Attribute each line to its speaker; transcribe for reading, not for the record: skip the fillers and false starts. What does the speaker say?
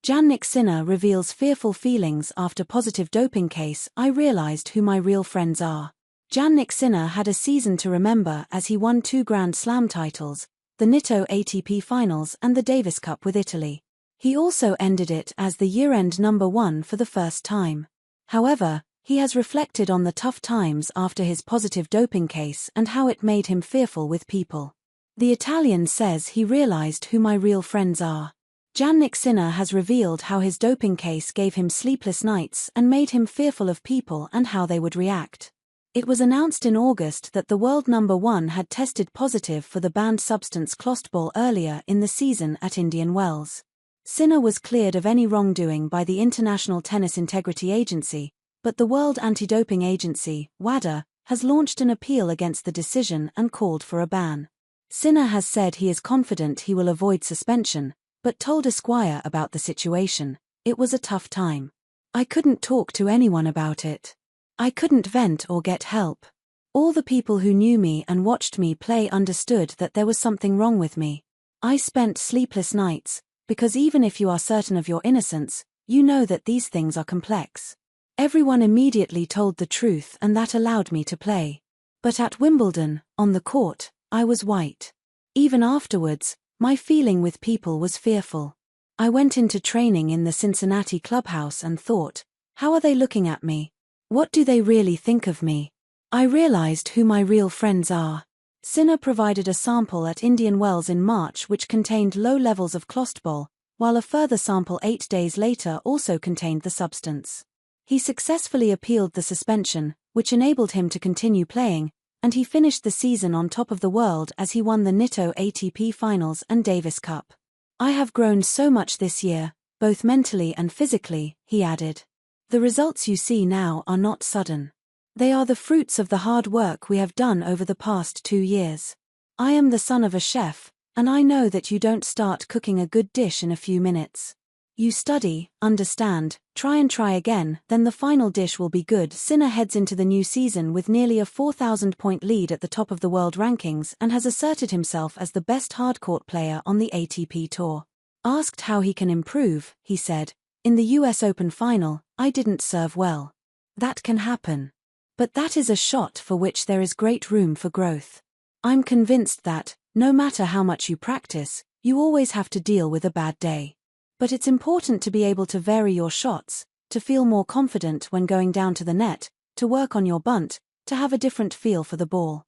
Speaker 1: Jannik Sinner reveals fearful feelings after positive doping case. I realized who my real friends are. Jannik Sinner had a season to remember as he won 2 Grand Slam titles, the Nitto ATP Finals and the Davis Cup with Italy. He also ended it as the year-end #1 for the first time. However, he has reflected on the tough times after his positive doping case and how it made him fearful with people. The Italian says he realized who my real friends are. Jannik Sinner has revealed how his doping case gave him sleepless nights and made him fearful of people and how they would react. It was announced in August that the world #1 had tested positive for the banned substance clostebol earlier in the season at Indian Wells. Sinner was cleared of any wrongdoing by the International Tennis Integrity Agency, but the World Anti-Doping Agency, WADA, has launched an appeal against the decision and called for a ban. Sinner has said he is confident he will avoid suspension, but told Esquire about the situation. It was a tough time. I couldn't talk to anyone about it. I couldn't vent or get help. All the people who knew me and watched me play understood that there was something wrong with me. I spent sleepless nights, because even if you are certain of your innocence, you know that these things are complex. Everyone immediately told the truth and that allowed me to play. But at Wimbledon, on the court, I was white. Even afterwards, my feeling with people was fearful. I went into training in the Cincinnati clubhouse and thought, how are they looking at me? What do they really think of me? I realized who my real friends are. Sinner provided a sample at Indian Wells in March which contained low levels of clostebol, while a further sample 8 days later also contained the substance. He successfully appealed the suspension, which enabled him to continue playing, and he finished the season on top of the world as he won the Nitto ATP Finals and Davis Cup. I have grown so much this year, both mentally and physically, he added. The results you see now are not sudden. They are the fruits of the hard work we have done over the past 2 years. I am the son of a chef, and I know that you don't start cooking a good dish in a few minutes. You study, understand, try again, then the final dish will be good. Sinner heads into the new season with nearly a 4,000-point lead at the top of the world rankings and has asserted himself as the best hardcourt player on the ATP Tour. Asked how he can improve, he said, "In the US Open final, I didn't serve well. That can happen. But that is a shot for which there is great room for growth. I'm convinced that, no matter how much you practice, you always have to deal with a bad day. But it's important to be able to vary your shots, to feel more confident when going down to the net, to work on your bunt, to have a different feel for the ball.